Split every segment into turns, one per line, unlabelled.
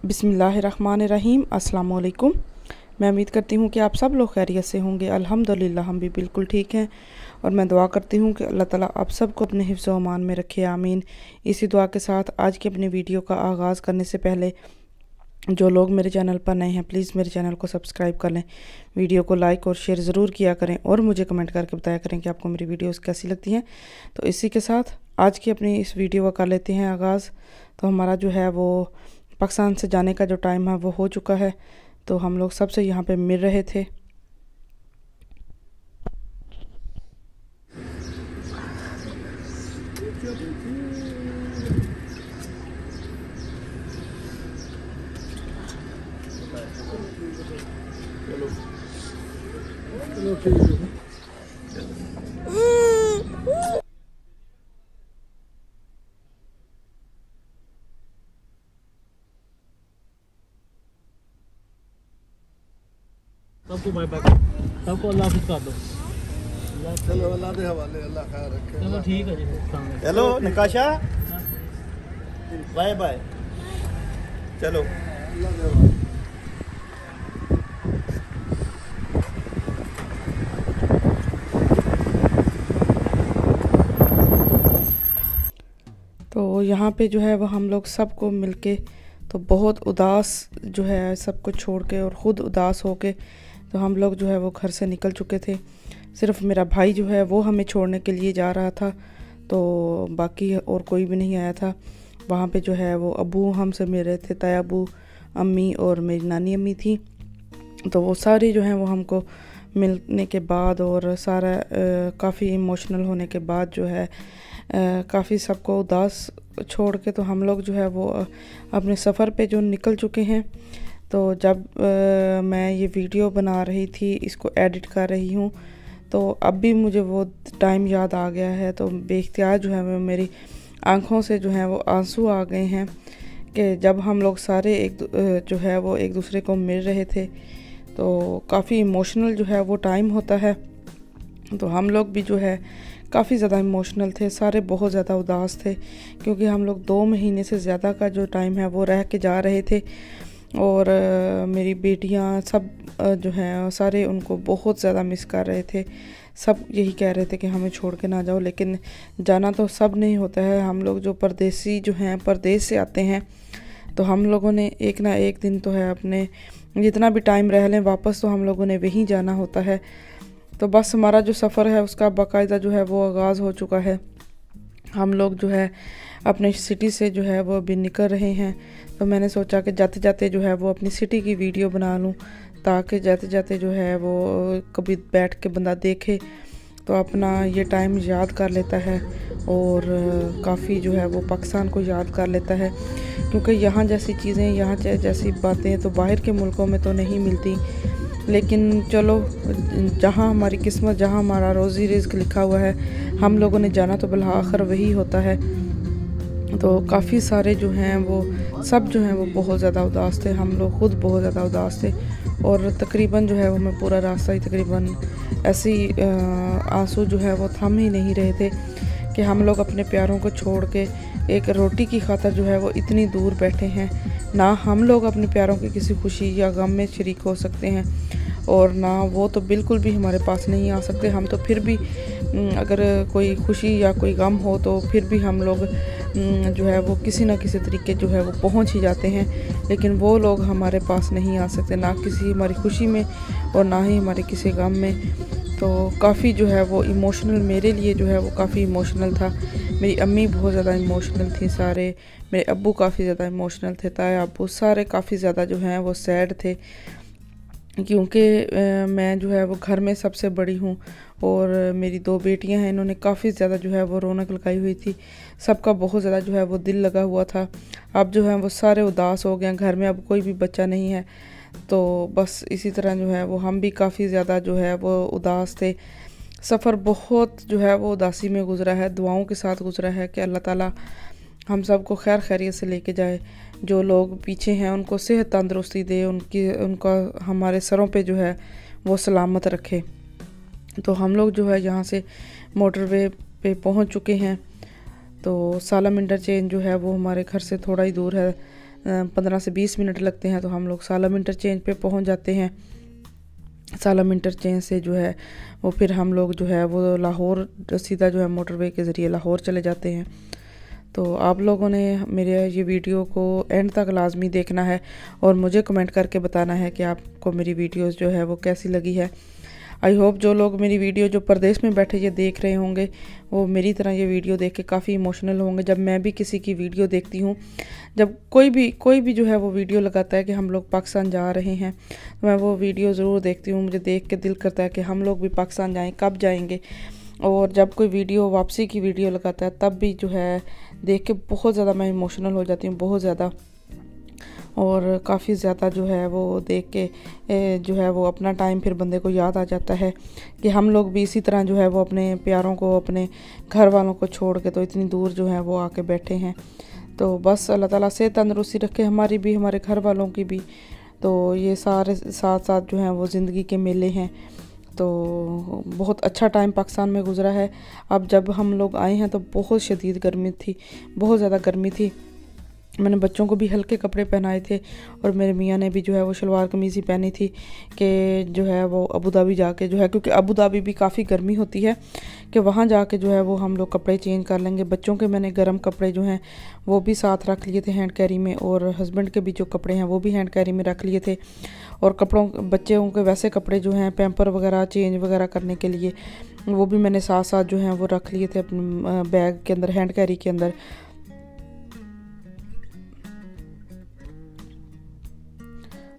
बिस्मिल्लाहिर्रहमानिर्रहीम। अस्सलाम वालेकुम। मैं उम्मीद करती हूँ कि आप सब लोग खैरियत से होंगे। अल्हम्दुलिल्लाह हम भी बिल्कुल ठीक हैं और मैं दुआ करती हूँ कि अल्लाह ताला आप सबको अपने हिफ्ज़ व अमान में रखे, आमीन। इसी दुआ के साथ आज की अपनी वीडियो का आगाज़ करने से पहले जो लोग मेरे चैनल पर नए हैं प्लीज़ मेरे चैनल को सब्सक्राइब कर लें, वीडियो को लाइक और शेयर ज़रूर किया करें और मुझे कमेंट करके बताया करें कि आपको मेरी वीडियोस कैसी लगती हैं। तो इसी के साथ आज की अपनी इस वीडियो का कर लेते हैं आगाज़। तो हमारा जो है वो पाकिस्तान से जाने का जो टाइम है वो हो चुका है। तो हम लोग सबसे यहाँ पे मिल रहे थे।
चलो ठीक है। सबको बाय बाय, सबको अल्लाह हाफिज़ कर दो। चलो अल्लाह के हवाले, अल्लाह खैर रखे। चलो ठीक है जी।
Hello Nikasha, bye bye. चलो
अल्लाह के हवाले।
तो यहाँ पे जो है वो हम लोग सबको मिलके तो बहुत उदास जो है सब कुछ छोड़ के और ख़ुद उदास हो के तो हम लोग जो है वो घर से निकल चुके थे। सिर्फ मेरा भाई जो है वो हमें छोड़ने के लिए जा रहा था, तो बाकी और कोई भी नहीं आया था। वहाँ पे जो है वो अबू हमसे मिल रहे थे, ताया अबू, अम्मी और मेरी नानी अम्मी थी। तो वो सारे जो हैं वो हमको मिलने के बाद और सारा काफ़ी इमोशनल होने के बाद जो है काफ़ी सबको उदास छोड़ के तो हम लोग जो है वो अपने सफ़र पे जो निकल चुके हैं। तो जब मैं ये वीडियो बना रही थी, इसको एडिट कर रही हूँ, तो अब भी मुझे वो टाइम याद आ गया है। तो बेख्तियार जो है वो मेरी आँखों से जो है वो आंसू आ गए हैं कि जब हम लोग सारे जो है वो एक दूसरे को मिल रहे थे। तो काफ़ी इमोशनल जो है वो टाइम होता है। तो हम लोग भी जो है काफ़ी ज़्यादा इमोशनल थे, सारे बहुत ज़्यादा उदास थे क्योंकि हम लोग 2 महीने से ज़्यादा का जो टाइम है वो रह के जा रहे थे। और मेरी बेटियां सब जो हैं सारे उनको बहुत ज़्यादा मिस कर रहे थे। सब यही कह रहे थे कि हमें छोड़ के ना जाओ, लेकिन जाना तो सब नहीं होता है। हम लोग जो परदेसी जो हैं परदेश से आते हैं तो हम लोगों ने एक ना एक दिन तो है अपने जितना भी टाइम रह लें वापस तो हम लोगों ने वहीं जाना होता है। तो बस हमारा जो सफ़र है उसका बाकायदा जो है वो आगाज़ हो चुका है। हम लोग जो है अपने सिटी से जो है वो अभी निकल रहे हैं। तो मैंने सोचा कि जाते जाते जो है वो अपनी सिटी की वीडियो बना लूँ, ताकि जाते जाते जो है वो कभी बैठ के बंदा देखे तो अपना ये टाइम याद कर लेता है और काफ़ी जो है वो पाकिस्तान को याद कर लेता है। क्योंकि यहाँ जैसी चीज़ें, यहाँ जैसी बातें तो बाहर के मुल्कों में तो नहीं मिलती। लेकिन चलो, जहाँ हमारी किस्मत, जहाँ हमारा रोज़ी रिज़्क लिखा हुआ है, हम लोगों ने जाना तो बिलाखिर वही होता है। तो काफ़ी सारे जो हैं वो सब जो हैं वो बहुत ज़्यादा उदास थे, हम लोग ख़ुद बहुत ज़्यादा उदास थे। और तकरीबन जो है वो मैं पूरा रास्ता ही तकरीबन ऐसी आंसू जो है वो थम ही नहीं रहे थे कि हम लोग अपने प्यारों को छोड़ के एक रोटी की खातिर जो है वो इतनी दूर बैठे हैं। ना हम लोग अपने प्यारों की किसी खुशी या गम में शरीक हो सकते हैं और ना वो तो बिल्कुल भी हमारे पास नहीं आ सकते। हम तो फिर भी अगर कोई खुशी या कोई गम हो तो फिर भी हम लोग जो है वो किसी ना किसी तरीके जो है वो पहुंच ही जाते हैं। लेकिन वो लोग हमारे पास नहीं आ सकते, ना किसी हमारी खुशी में और ना ही हमारे किसी गम में। तो काफ़ी जो है वो इमोशनल मेरे लिए जो है वो काफ़ी इमोशनल था। मेरी अम्मी बहुत ज़्यादा इमोशनल थी, सारे मेरे अब्बू काफ़ी ज़्यादा इमोशनल थे, ताया अब्बू सारे काफ़ी ज़्यादा जो हैं वो सैड थे। क्योंकि मैं जो है वो घर में सबसे बड़ी हूँ और मेरी 2 बेटियां हैं, इन्होंने काफ़ी ज़्यादा जो है वो रौनक लगाई हुई थी, सबका बहुत ज़्यादा जो है वो दिल लगा हुआ था। अब जो है वो सारे उदास हो गए हैं, घर में अब कोई भी बच्चा नहीं है। तो बस इसी तरह जो है वो हम भी काफ़ी ज़्यादा जो है वो उदास थे। सफ़र बहुत जो है वो उदासी में गुज़रा है, दुआओं के साथ गुज़रा है कि अल्लाह ताला हम सब को खैर खैरियत से लेके जाए। जो लोग पीछे हैं उनको सेहत तंदुरुस्ती दे, उनका हमारे सरों पे जो है वो सलामत रखे। तो हम लोग जो है यहाँ से मोटरवे पे पहुँच चुके हैं। तो सालम इंटरचेंज जो है वो हमारे घर से थोड़ा ही दूर है, 15 से 20 मिनट लगते हैं तो हम लोग सालम इंटरचेंज पे पहुंच जाते हैं। सालम इंटरचेंज से जो है वो फिर हम लोग जो है वो लाहौर सीधा जो है मोटरवे के ज़रिए लाहौर चले जाते हैं। तो आप लोगों ने मेरे ये वीडियो को एंड तक लाजमी देखना है और मुझे कमेंट करके बताना है कि आपको मेरी वीडियोस जो है वो कैसी लगी है। आई होप जो लोग मेरी वीडियो जो परदेश में बैठे ये देख रहे होंगे वो मेरी तरह ये वीडियो देख के काफ़ी इमोशनल होंगे। जब मैं भी किसी की वीडियो देखती हूँ, जब कोई भी जो है वो वीडियो लगाता है कि हम लोग पाकिस्तान जा रहे हैं, तो मैं वो वीडियो ज़रूर देखती हूँ। मुझे देख के दिल करता है कि हम लोग भी पाकिस्तान जाएँ, कब जाएंगे। और जब कोई वीडियो वापसी की वीडियो लगाता है तब भी जो है देख के बहुत ज़्यादा मैं इमोशनल हो जाती हूँ, बहुत ज़्यादा। और काफ़ी ज़्यादा जो है वो देख के जो है वो अपना टाइम फिर बंदे को याद आ जाता है कि हम लोग भी इसी तरह जो है वो अपने प्यारों को, अपने घर वालों को छोड़ के तो इतनी दूर जो है वो आके बैठे हैं। तो बस अल्लाह ताला से तंदरुस्ती रखे, हमारी भी, हमारे घर वालों की भी। तो ये सारे साथ साथ जो हैं वो ज़िंदगी के मेले हैं। तो बहुत अच्छा टाइम पाकिस्तान में गुज़रा है। अब जब हम लोग आए हैं तो बहुत शदीद गर्मी थी, बहुत ज़्यादा गर्मी थी। मैंने बच्चों को भी हल्के कपड़े पहनाए थे और मेरे मियाँ ने भी जो है वो शलवार कमीज़ ही पहनी थी कि जो है वो अबू धाबी जाके जो है, क्योंकि अबू धाबी भी काफ़ी गर्मी होती है, कि वहाँ जाके जो है वो हम लोग कपड़े चेंज कर लेंगे। बच्चों के मैंने गर्म कपड़े जो हैं वो भी साथ रख लिए थे हैंड कैरी में, और हस्बैंड के भी जो कपड़े हैं वो भी हैंड कैरी में रख लिए थे। और बच्चों के वैसे कपड़े जो हैं पैम्पर वगैरह चेंज वगैरह करने के लिए वो भी मैंने साथ साथ जो हैं वो रख लिए थे अपने बैग के अंदर, हैंड कैरी के अंदर।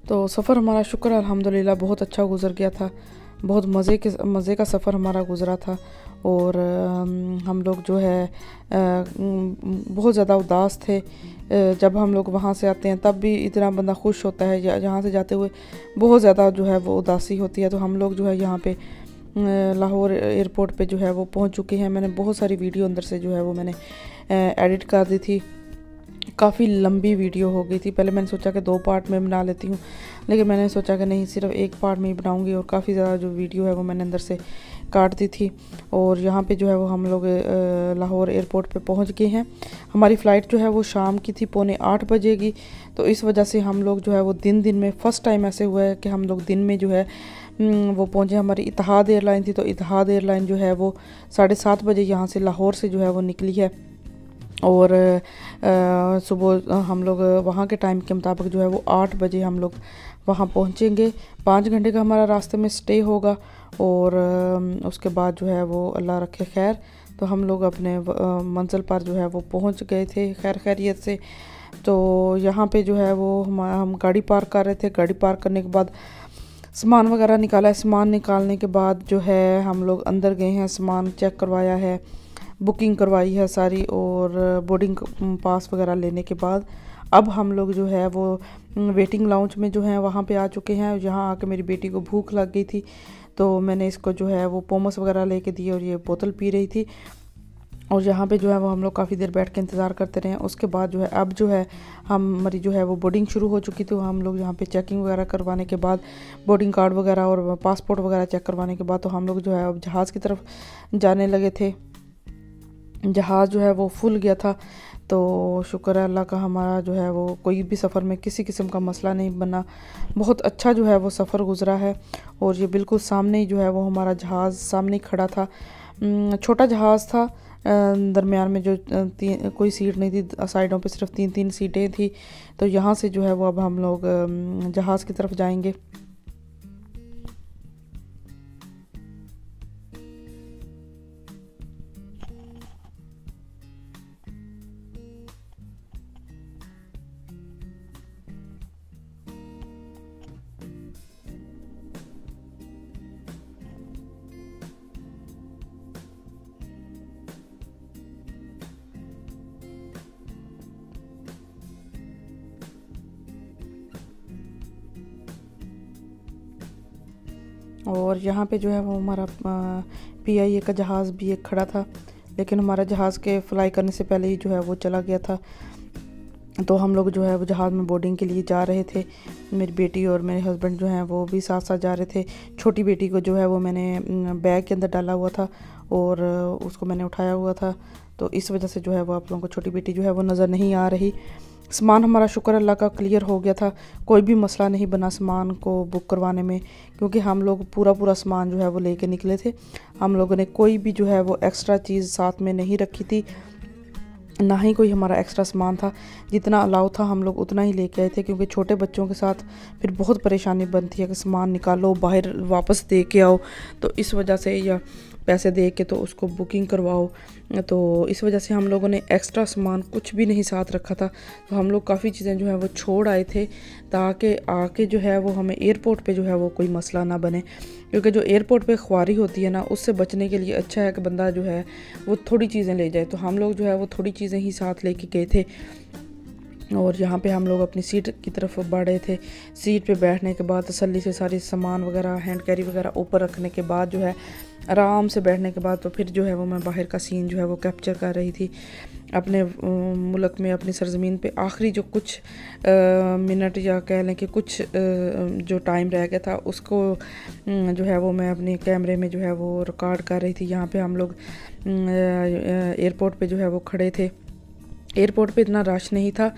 तो सफ़र हमारा शुक्र अल्हम्दुलिल्लाह बहुत अच्छा गुज़र गया था। बहुत मज़े का सफ़र हमारा गुज़रा था। और हम लोग जो है बहुत ज़्यादा उदास थे। जब हम लोग वहाँ से आते हैं तब भी इतना बंदा खुश होता है, जहाँ से जाते हुए बहुत ज़्यादा जो है वो उदासी होती है। तो हम लोग जो है यहाँ पे लाहौर एयरपोर्ट पे जो है वो पहुँच चुके हैं। मैंने बहुत सारी वीडियो अंदर से जो है वो मैंने एडिट कर दी थी। काफ़ी लंबी वीडियो हो गई थी। पहले मैंने सोचा कि 2 पार्ट में बना लेती हूँ, लेकिन मैंने सोचा कि नहीं, सिर्फ 1 पार्ट में ही बनाऊँगी। और काफ़ी ज़्यादा जो वीडियो है वो मैंने अंदर से काट दी थी। और यहाँ पे जो है वो हम लोग लाहौर एयरपोर्ट पे पहुँच गए हैं। हमारी फ़्लाइट जो है वो शाम की थी, 7:45 बजे की। तो इस वजह से हम लोग जो है वो दिन में फ़र्स्ट टाइम ऐसे हुआ है कि हम लोग दिन में जो है वो पहुँचे। हमारी इतिहाद एयरलाइन थी, तो इतिहाद एयरलाइन जो है वो 7:30 बजे यहाँ से लाहौर से जो है वो निकली है। और सुबह हम लोग वहाँ के टाइम के मुताबिक जो है वो 8 बजे हम लोग वहाँ पहुँचेंगे। 5 घंटे का हमारा रास्ते में स्टे होगा। और उसके बाद जो है वो अल्लाह रखे खैर, तो हम लोग अपने मंजिल पर जो है वो पहुँच गए थे खैर खैरियत से। तो यहाँ पे जो है वो हम गाड़ी पार्क कर रहे थे। गाड़ी पार्क करने के बाद सामान वगैरह निकाला है। सामान निकालने के बाद जो है हम लोग अंदर गए हैं, सामान चेक करवाया है, बुकिंग करवाई है सारी। और बोर्डिंग पास वगैरह लेने के बाद अब हम लोग जो है वो वेटिंग लाउंज में जो है वहाँ पे आ चुके हैं। यहाँ आके मेरी बेटी को भूख लग गई थी, तो मैंने इसको जो है वो पोमस वगैरह लेके दिए और ये बोतल पी रही थी। और यहाँ पे जो है वो हम लोग काफ़ी देर बैठ के इंतज़ार करते रहे। उसके बाद जो है अब जो है हमारी जो है वो बोर्डिंग शुरू हो चुकी थी। हम लोग यहाँ पे चेकिंग वगैरह करवाने के बाद, बोर्डिंग कार्ड वगैरह और पासपोर्ट वगैरह चेक करवाने के बाद, तो हम लोग जो है अब जहाज़ की तरफ जाने लगे थे। जहाज़ जो है वो फुल गया था। तो शुक्र है अल्लाह का, हमारा जो है वो कोई भी सफ़र में किसी किस्म का मसला नहीं बना। बहुत अच्छा जो है वो सफ़र गुज़रा है। और ये बिल्कुल सामने ही जो है वो हमारा जहाज़ सामने ही खड़ा था। छोटा जहाज़ था, दरमियान में जो कोई सीट नहीं थी, साइडों पे सिर्फ 3-3 सीटें थी। तो यहाँ से जो है वो अब हम लोग जहाज़ की तरफ जाएंगे। और यहाँ पे जो है वो हमारा PIA का जहाज़ भी एक खड़ा था, लेकिन हमारा जहाज़ के फ्लाई करने से पहले ही जो है वो चला गया था। तो हम लोग जो है वो जहाज़ में बोर्डिंग के लिए जा रहे थे। मेरी बेटी और मेरे हस्बैंड जो हैं वो भी साथ साथ जा रहे थे। छोटी बेटी को जो है वो मैंने बैग के अंदर डाला हुआ था और उसको मैंने उठाया हुआ था, तो इस वजह से जो है वो आप लोगों को छोटी बेटी जो है वो नज़र नहीं आ रही। सामान हमारा शुक्र अल्लाह का क्लियर हो गया था, कोई भी मसला नहीं बना सामान को बुक करवाने में, क्योंकि हम लोग पूरा सामान जो है वो लेके निकले थे। हम लोगों ने कोई भी जो है वो एक्स्ट्रा चीज़ साथ में नहीं रखी थी, ना ही कोई हमारा एक्स्ट्रा सामान था। जितना अलाउ था हम लोग उतना ही लेके आए थे, क्योंकि छोटे बच्चों के साथ फिर बहुत परेशानी बनती है कि सामान निकालो, बाहर वापस दे के आओ, तो इस वजह से, या पैसे दे के तो उसको बुकिंग करवाओ, तो इस वजह से हम लोगों ने एक्स्ट्रा सामान कुछ भी नहीं साथ रखा था। तो हम लोग काफ़ी चीज़ें जो है वो छोड़ आए थे, ताकि आके जो है वो हमें एयरपोर्ट पे जो है वो कोई मसला ना बने, क्योंकि जो एयरपोर्ट पे ख्वारी होती है ना, उससे बचने के लिए अच्छा है कि बंदा जो है वो थोड़ी चीज़ें ले जाए। तो हम लोग जो है वो थोड़ी चीज़ें ही साथ लेके गए थे। और यहाँ पे हम लोग अपनी सीट की तरफ बढ़े थे। सीट पे बैठने के बाद तसल्ली से सारी सामान वगैरह, हैंड कैरी वगैरह ऊपर रखने के बाद जो है आराम से बैठने के बाद, तो फिर जो है वो मैं बाहर का सीन जो है वो कैप्चर कर रही थी। अपने मुल्क में, अपनी सरजमीन पे आखिरी जो कुछ मिनट, या कह लें कि कुछ जो टाइम रह गया था, उसको जो है वो मैं अपने कैमरे में जो है वो रिकॉर्ड कर रही थी। यहाँ पे हम लोग एयरपोर्ट पे जो है वो खड़े थे। एयरपोर्ट पे इतना रश नहीं था,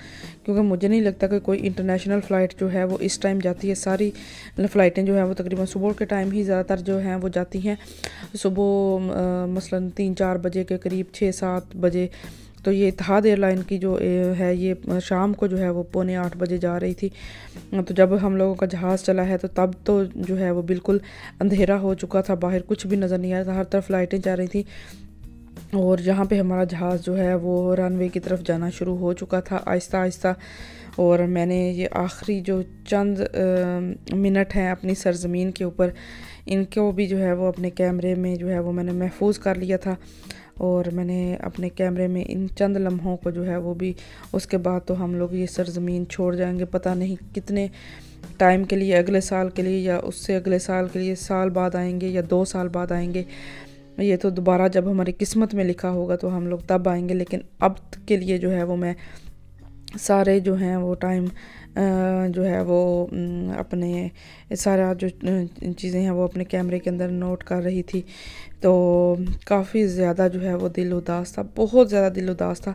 क्योंकि मुझे नहीं लगता कि कोई इंटरनेशनल फ़्लाइट जो है वो इस टाइम जाती है। सारी फ़्लाइटें जो हैं वो तकरीबन सुबह के टाइम ही ज़्यादातर जो हैं वो जाती हैं। सुबह मसलन 3-4 बजे के करीब, 6-7 बजे। तो ये इत्तेहाद एयरलाइन की जो है ये शाम को जो है वो 7:45 बजे जा रही थी। तो जब हम लोगों का जहाज़ चला है तो तब तो जो है वो बिल्कुल अंधेरा हो चुका था, बाहर कुछ भी नज़र नहीं आ रहा था, हर तरफ लाइटें जा रही थी। और जहाँ पे हमारा जहाज़ जो है वो रनवे की तरफ जाना शुरू हो चुका था आहिस्ता आहिस्ता। और मैंने ये आखिरी जो चंद मिनट हैं अपनी सरज़मीन के ऊपर, इनको भी जो है वो अपने कैमरे में जो है वो मैंने महफूज कर लिया था। और मैंने अपने कैमरे में इन चंद लम्हों को जो है वो भी, उसके बाद तो हम लोग ये सरज़मीन छोड़ जाएंगे, पता नहीं कितने टाइम के लिए, अगले साल के लिए या उससे अगले साल के लिए, साल बाद आएंगे या 2 साल बाद आएंगे। ये तो दोबारा जब हमारी किस्मत में लिखा होगा तो हम लोग तब आएंगे। लेकिन अब के लिए जो है वो मैं सारे जो हैं वो टाइम जो है वो अपने सारा जो चीज़ें हैं वो अपने कैमरे के अंदर नोट कर रही थी। तो काफ़ी ज़्यादा जो है वो दिल उदास था, बहुत ज़्यादा दिल उदास था।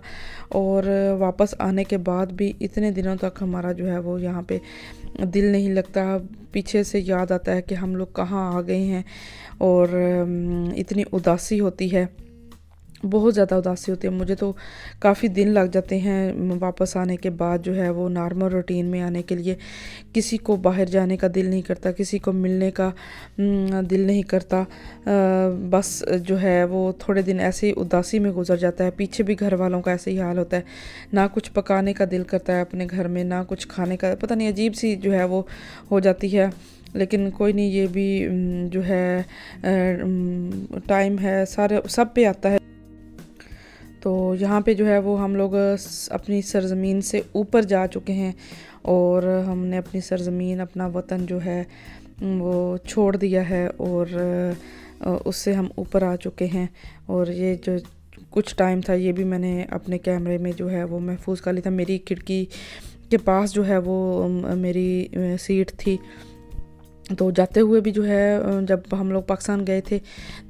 और वापस आने के बाद भी इतने दिनों तक हमारा जो है वो यहाँ पे दिल नहीं लगता। पीछे से याद आता है कि हम लोग कहाँ आ गए हैं, और इतनी उदासी होती है, बहुत ज़्यादा उदासी होती है। मुझे तो काफ़ी दिन लग जाते हैं वापस आने के बाद जो है वो नॉर्मल रूटीन में आने के लिए। किसी को बाहर जाने का दिल नहीं करता, किसी को मिलने का दिल नहीं करता। बस जो है वो थोड़े दिन ऐसे ही उदासी में गुजर जाता है। पीछे भी घर वालों का ऐसे ही हाल होता है, ना कुछ पकाने का दिल करता है अपने घर में, ना कुछ खाने का, पता नहीं अजीब सी जो है वो हो जाती है। लेकिन कोई नहीं, ये भी जो है टाइम है, सारे सब पे आता है। तो यहाँ पे जो है वो हम लोग अपनी सरज़मीन से ऊपर जा चुके हैं, और हमने अपनी सरज़मीन, अपना वतन जो है वो छोड़ दिया है, और उससे हम ऊपर आ चुके हैं। और ये जो कुछ टाइम था ये भी मैंने अपने कैमरे में जो है वो महफूज कर लिया था। मेरी खिड़की के पास जो है वो मेरी सीट थी। तो जाते हुए भी जो है, जब हम लोग पाकिस्तान गए थे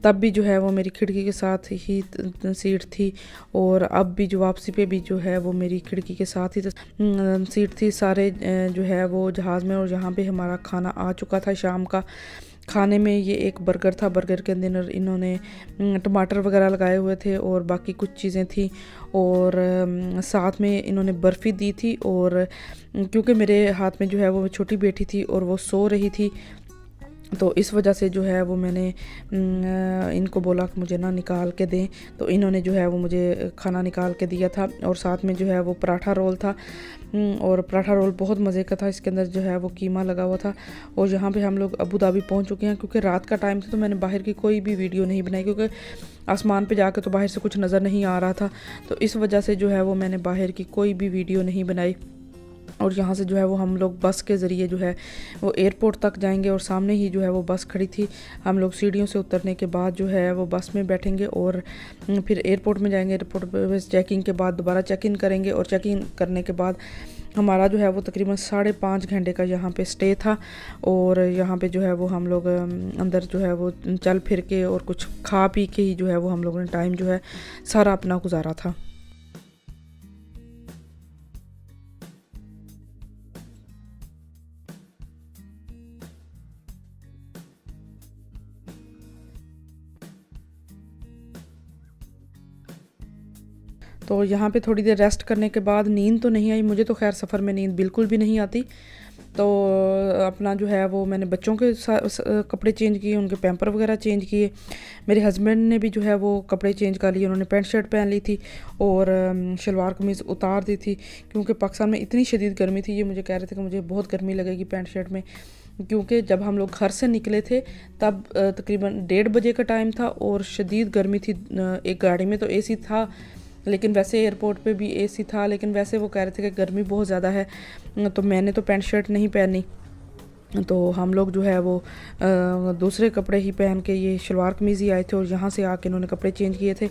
तब भी जो है वो मेरी खिड़की के साथ ही सीट थी, और अब भी जो वापसी पे भी जो है वो मेरी खिड़की के साथ ही सीट थी। सारे जो है वो जहाज़ में। और यहाँ पे हमारा खाना आ चुका था शाम का। खाने में ये एक बर्गर था, बर्गर के अंदर इन्होंने टमाटर वगैरह लगाए हुए थे, और बाकी कुछ चीज़ें थी, और साथ में इन्होंने बर्फ़ी दी थी। और क्योंकि मेरे हाथ में जो है वो छोटी बेटी थी और वो सो रही थी, तो इस वजह से जो है वो मैंने इनको बोला कि मुझे ना निकाल के दें, तो इन्होंने जो है वो मुझे खाना निकाल के दिया था। और साथ में जो है वो पराठा रोल था, और पराठा रोल बहुत मज़े का था। इसके अंदर जो है वो कीमा लगा हुआ था। और यहाँ पे हम लोग अबू धाबी पहुँच चुके हैं। क्योंकि रात का टाइम था तो मैंने बाहर की कोई भी वीडियो नहीं बनाई, क्योंकि आसमान पे जाकर तो बाहर से कुछ नज़र नहीं आ रहा था। तो इस वजह से जो है वो मैंने बाहर की कोई भी वीडियो नहीं बनाई। और यहाँ से जो है वो हम लोग बस के ज़रिए जो है वो एयरपोर्ट तक जाएंगे, और सामने ही जो है वो बस खड़ी थी। हम लोग सीढ़ियों से उतरने के बाद जो है वो बस में बैठेंगे, और फिर एयरपोर्ट में जाएंगे। एयरपोर्ट पर चेकिंग के बाद दोबारा चेक इन करेंगे, और चेक इन करने के बाद हमारा जो है वो तकरीबन 5.5 घंटे का यहाँ पे स्टे था। और यहाँ पे जो है वो हम लोग अंदर जो है वो चल फिर के और कुछ खा पी के ही जो है वो हम लोगों ने टाइम जो है सारा अपना गुजारा था। तो यहाँ पे थोड़ी देर रेस्ट करने के बाद नींद तो नहीं आई मुझे, तो खैर सफ़र में नींद बिल्कुल भी नहीं आती। तो अपना जो है वो मैंने बच्चों के कपड़े चेंज किए, उनके पैम्पर वगैरह चेंज किए। मेरे हस्बैंड ने भी जो है वो कपड़े चेंज कर लिए, उन्होंने पैंट शर्ट पहन ली थी और शलवार कमीज़ उतार दी थी, क्योंकि पाकिस्तान में इतनी शदीद गर्मी थी। ये मुझे कह रहे थे कि मुझे बहुत गर्मी लगेगी पैंट शर्ट में, क्योंकि जब हम लोग घर से निकले थे तब तकरीबन 1:30 बजे का टाइम था और शदीद गर्मी थी। एक गाड़ी में तो एसी था, लेकिन वैसे एयरपोर्ट पे भी एसी था, लेकिन वैसे वो कह रहे थे कि गर्मी बहुत ज़्यादा है, तो मैंने तो पैंट शर्ट नहीं पहनी। तो हम लोग जो है वो दूसरे कपड़े ही पहन के, ये शलवार कमीज़ ही आए थे और यहाँ से आके इन्होंने कपड़े चेंज किए थे।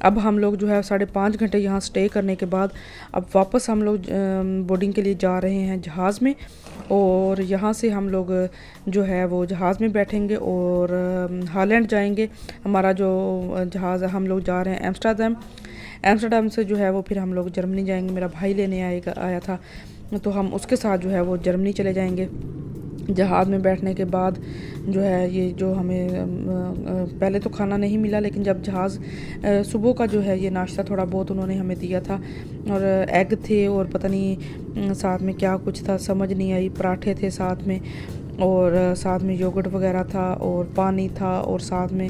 अब हम लोग जो है 5.5 घंटे यहाँ स्टे करने के बाद अब वापस हम लोग बोर्डिंग के लिए जा रहे हैं जहाज़ में, और यहाँ से हम लोग जो है वो जहाज़ में बैठेंगे और हॉलैंड जाएंगे। हमारा जो जहाज़ हम लोग जा रहे हैं एम्स्टर्डम से जो है वो फिर हम लोग जर्मनी जाएंगे। मेरा भाई लेने आया था, तो हम उसके साथ जो है वो जर्मनी चले जाएंगे। जहाज़ में बैठने के बाद जो है ये जो हमें पहले तो खाना नहीं मिला, लेकिन जब जहाज़ सुबह का जो है ये नाश्ता थोड़ा बहुत उन्होंने हमें दिया था, और एग थे और पता नहीं साथ में क्या कुछ था समझ नहीं आई, पराठे थे साथ में, और साथ में योगर्ट वगैरह था और पानी था, और साथ में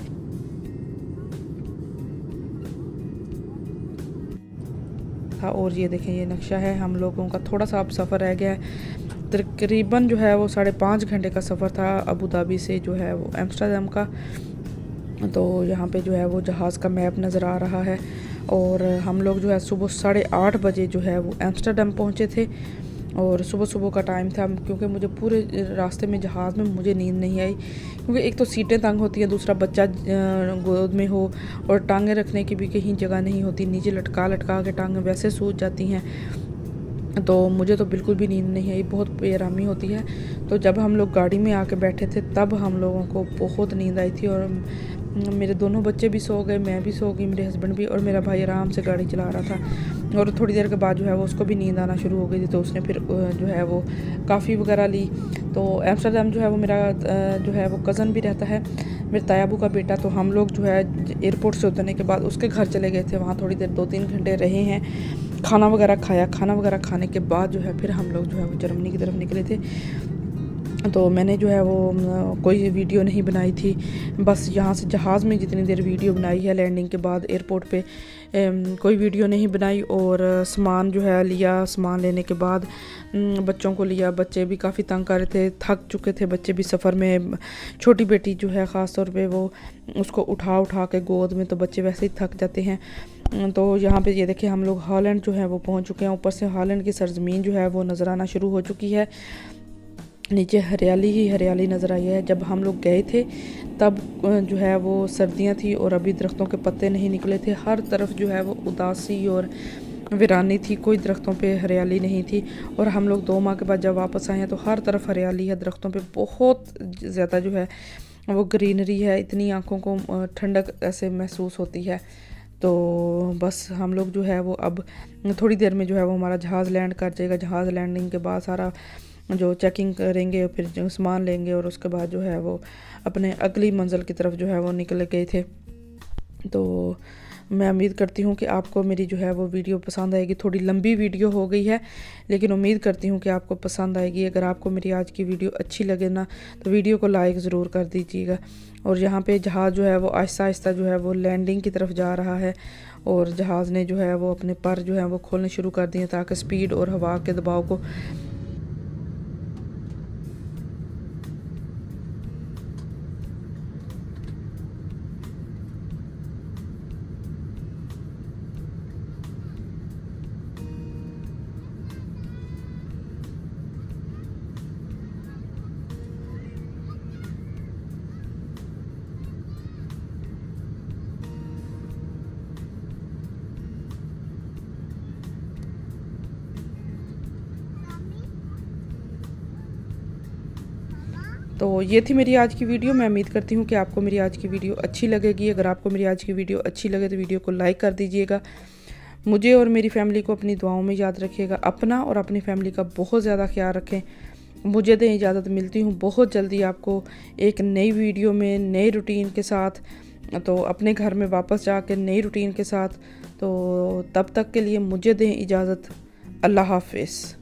था। और ये देखें ये नक्शा है, हम लोगों का थोड़ा सा अब सफ़र रह गया है। तकरीबन जो है वो 5.5 घंटे का सफ़र था अबू धाबी से जो है वो एम्स्टर्डम का। तो यहाँ पे जो है वो जहाज़ का मैप नज़र आ रहा है, और हम लोग जो है सुबह 8:30 बजे जो है वो एम्स्टर्डम पहुँचे थे, और सुबह का टाइम था, क्योंकि मुझे पूरे रास्ते में जहाज़ में मुझे नींद नहीं आई, क्योंकि एक तो सीटें तंग होती हैं, दूसरा बच्चा गोद में हो और टांगें रखने की भी कहीं जगह नहीं होती, नीचे लटका के टांगें वैसे सूज जाती हैं। तो मुझे तो बिल्कुल भी नींद नहीं आई, बहुत बेआरामी होती है। तो जब हम लोग गाड़ी में आके बैठे थे तब हम लोगों को बहुत नींद आई थी, और मेरे दोनों बच्चे भी सो गए, मैं भी सो गई, मेरे हस्बैंड भी, और मेरा भाई आराम से गाड़ी चला रहा था। और थोड़ी देर के बाद जो है वो उसको भी नींद आना शुरू हो गई थी, तो उसने फिर जो है वो काफ़ी वगैरह ली। तो एम्स्टर्डम जो है वो मेरा जो है वो कज़न भी रहता है, मेरे तायाबू का बेटा। तो हम लोग जो है एयरपोर्ट से उतरने के बाद उसके घर चले गए थे, वहाँ थोड़ी देर 2-3 घंटे रहे हैं, खाना वगैरह खाया। खाना वगैरह खाने के बाद जो है फिर हम लोग जो है वो जर्मनी की तरफ निकले थे। तो मैंने जो है वो कोई वीडियो नहीं बनाई थी, बस यहाँ से जहाज़ में जितनी देर वीडियो बनाई है, लैंडिंग के बाद एयरपोर्ट पे कोई वीडियो नहीं बनाई। और सामान जो है लिया, सामान लेने के बाद बच्चों को लिया, बच्चे भी काफ़ी तंग कर रहे थे, थक चुके थे बच्चे भी सफ़र में। छोटी बेटी जो है ख़ास तौर पे वो उसको उठा के गोद में, तो बच्चे वैसे ही थक जाते हैं। तो यहाँ पे ये देखिए हम लोग हॉलैंड जो है वो पहुँच चुके हैं। ऊपर से हॉलैंड की सरजमीन जो है वो नज़र आना शुरू हो चुकी है, नीचे हरियाली ही हरियाली नज़र आई है। जब हम लोग गए थे तब जो है वो सर्दियाँ थी और अभी दरख्तों के पत्ते नहीं निकले थे, हर तरफ जो है वो उदासी और वीरानी थी, कोई दरख्तों पे हरियाली नहीं थी। और हम लोग 2 माह के बाद जब वापस आए हैं तो हर तरफ हरियाली है, दरख्तों पे बहुत ज़्यादा जो है वो ग्रीनरी है, इतनी आँखों को ठंडक ऐसे महसूस होती है। तो बस हम लोग जो है वो अब थोड़ी देर में जो है वो हमारा जहाज़ लैंड कर जाएगा। जहाज़ लैंडिंग के बाद सारा जो चेकिंग करेंगे, फिर जो सामान लेंगे, और उसके बाद जो है वो अपने अगली मंजिल की तरफ जो है वो निकल गए थे। तो मैं उम्मीद करती हूँ कि आपको मेरी जो है वो वीडियो पसंद आएगी। थोड़ी लंबी वीडियो हो गई है, लेकिन उम्मीद करती हूँ कि आपको पसंद आएगी। अगर आपको मेरी आज की वीडियो अच्छी लगे ना, तो वीडियो को लाइक ज़रूर कर दीजिएगा। और यहाँ पे जहाज़ जो है वो आहिस्ता आहिस्ता जो है वो लैंडिंग की तरफ जा रहा है, और जहाज़ ने जो है वो अपने पर जो है वो खोलने शुरू कर दिए, ताकि स्पीड और हवा के दबाव को तो ये थी मेरी आज की वीडियो। मैं उम्मीद करती हूँ कि आपको मेरी आज की वीडियो अच्छी लगेगी। अगर आपको मेरी आज की वीडियो अच्छी लगे तो वीडियो को लाइक कर दीजिएगा। मुझे और मेरी फैमिली को अपनी दुआओं में याद रखिएगा। अपना और अपनी फैमिली का बहुत ज़्यादा ख्याल रखें। मुझे दें इजाज़त, मिलती हूँ बहुत जल्दी आपको एक नई वीडियो में, नए रूटीन के साथ, तो अपने घर में वापस जाके नई रूटीन के साथ। तो तब तक के लिए मुझे दें इजाज़त। अल्लाह हाफ़िज़।